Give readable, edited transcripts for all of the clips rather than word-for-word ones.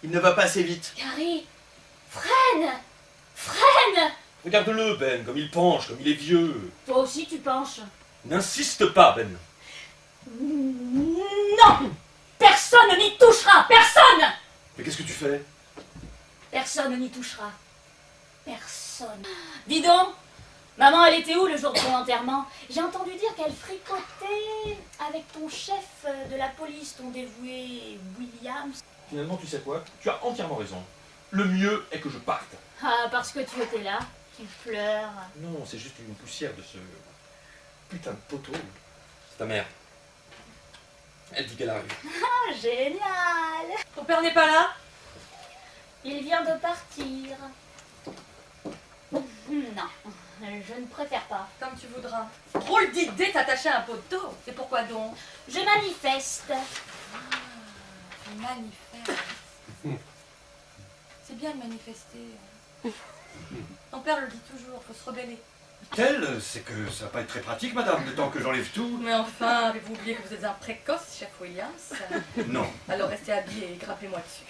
Il ne va pas assez vite. Gary, freine! Freine! Regarde-le, Ben, comme il penche, comme il est vieux. Toi aussi tu penches. N'insiste pas, Ben. Non! Personne n'y touchera! Personne! Mais qu'est-ce que tu fais? Personne n'y touchera. Personne. Dis donc, maman, elle était où le jour de ton enterrement? J'ai entendu dire qu'elle fricotait avec ton chef de la police, ton dévoué Williams. Finalement, tu sais quoi? Tu as entièrement raison. Le mieux est que je parte. Ah, parce que tu étais là, tu pleures. Non, c'est juste une poussière de ce putain de poteau. C'est ta mère. Elle dit qu'elle arrive. Ah, génial! Ton père n'est pas là? Il vient de partir. Non, je ne préfère pas. Comme tu voudras. Drôle d'idée t'attacher à un poteau. C'est pourquoi donc? Je manifeste. Manifeste. C'est bien de manifester. Ton père le dit toujours, faut se rebeller. Tel, c'est que ça va pas être très pratique, madame, le temps que j'enlève tout. Mais enfin, avez-vous oublié que vous êtes un précoce, chef Williams? Non. Alors restez habillé et grappez-moi dessus.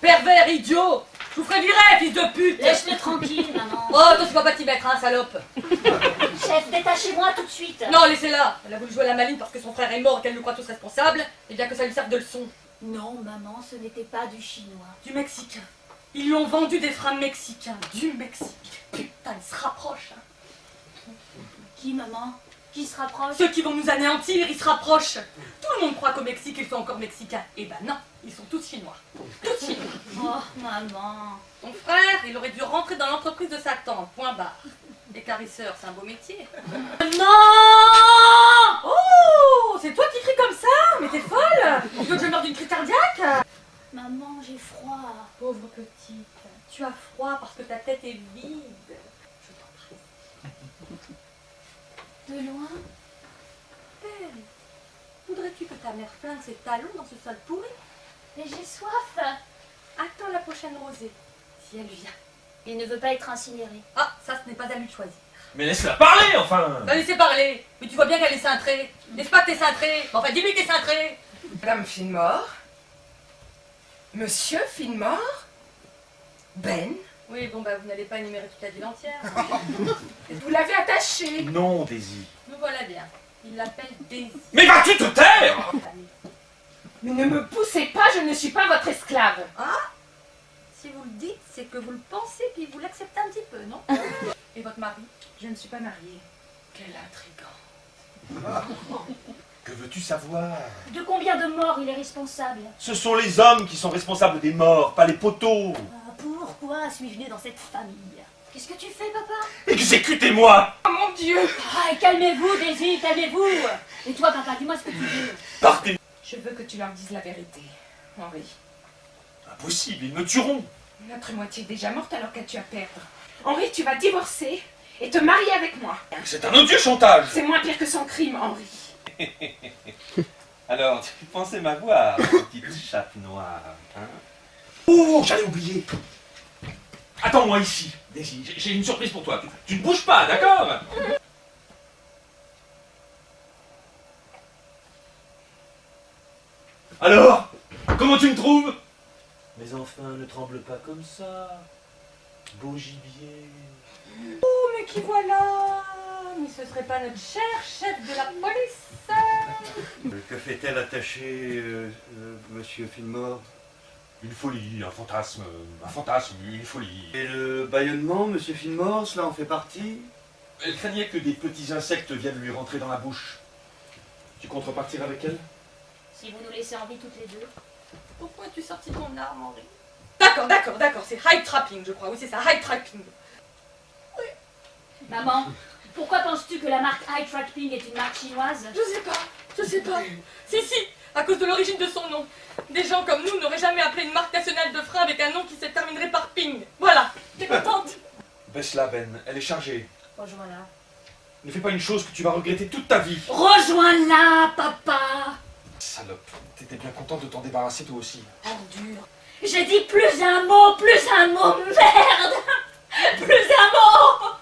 Pervers, idiot! Je vous ferai virer, fils de pute! Laisse-le tranquille, maman. Oh, toi tu vas pas t'y mettre, hein, salope! Chef, détachez-moi tout de suite. Non, laissez-la! Elle a voulu jouer à la maline parce que son frère est mort et qu'elle nous croit tous responsables, et bien que ça lui serve de leçon. Non, maman, ce n'était pas du chinois. Du Mexicain. Ils lui ont vendu des freins mexicains. Du Mexique. Putain, ils se rapprochent. Hein. Qui, maman? Qui se rapproche? Ceux qui vont nous anéantir, ils se rapprochent. Tout le monde croit qu'au Mexique, ils sont encore mexicains. Eh ben non, ils sont tous chinois. Tous chinois. Oh, maman. Ton frère, il aurait dû rentrer dans l'entreprise de sa tante. Point barre. Écarisseur, c'est un beau métier. Non! Oh, c'est toi qui cries comme ça? Mais t'es folle! Tu veux que je meure d'une crise cardiaque? Maman, j'ai froid. Pauvre petite, tu as froid parce que ta tête est vide. Je t'embrasse. De loin? Belle, voudrais-tu que ta mère flingue ses talons dans ce sol pourri? Mais j'ai soif. Attends la prochaine rosée, si elle vient. Il ne veut pas être incinéré. Ah, ça ce n'est pas à lui de choisir. Mais laisse-la parler, enfin! Va laisser parler, mais tu vois bien qu'elle est cintrée. N'est-ce pas que t'es cintrée? Enfin, dis-lui que t'es cintrée. Madame Fillmore? Monsieur Fillmore? Ben? Oui, bon bah vous n'allez pas énumérer toute la ville entière. Vous l'avez attaché. Non, Daisy. Nous voilà bien. Il l'appelle Daisy. Mais vas-tu te taire? Mais ne me poussez pas, je ne suis pas votre esclave. Si vous le dites, c'est que vous le pensez puis vous l'acceptez un petit peu, non? Et votre mari? Je ne suis pas mariée. Quel intrigant. Que veux-tu savoir? De combien de morts il est responsable? Ce sont les hommes qui sont responsables des morts, pas les poteaux. Ah, pourquoi suis-je née dans cette famille? Qu'est-ce que tu fais, papa? Exécutez-moi! Oh mon Dieu! Ah, calmez-vous, Daisy, calmez-vous. Et toi, papa, dis-moi ce que tu veux. Partez! Je veux que tu leur dises la vérité, Henri. Impossible, ils me tueront. Notre moitié est déjà morte alors qu'as-tu à perdre? Henri, tu vas divorcer et te marier avec moi. C'est un odieux chantage. C'est moins pire que son crime, Henri. Alors, tu pensais m'avoir, petite chatte noire, hein? Oh, j'allais oublier. Attends-moi ici, Daisy, j'ai une surprise pour toi. Tu ne bouges pas, d'accord? Alors, comment tu me trouves? Mais enfin, ne tremble pas comme ça. Beau gibier. Oh, mais qui voilà? Mais ce serait pas notre cher chef de la police? Que fait-elle attacher, monsieur Fillmore? Une folie, un fantasme, une folie. Et le bâillonnement, monsieur Fillmore, cela en fait partie? Elle craignait que des petits insectes viennent lui rentrer dans la bouche. Tu comptes repartir avec elle? Si vous nous laissez en vie toutes les deux. Pourquoi as-tu sorti ton arme, Henri? D'accord, c'est high trapping, je crois. Oui, c'est ça, high trapping. Maman, pourquoi penses-tu que la marque High Track Ping est une marque chinoise? Je sais pas. Si, à cause de l'origine de son nom. Des gens comme nous n'auraient jamais appelé une marque nationale de frein avec un nom qui se terminerait par ping. Voilà, t'es contente? Baisse-la, Ben, elle est chargée. Rejoins-la. Ne fais pas une chose que tu vas regretter toute ta vie. Rejoins-la, papa! Salope, t'étais bien contente de t'en débarrasser toi aussi. Ordure. J'ai dit plus un mot, merde! Plus un mot!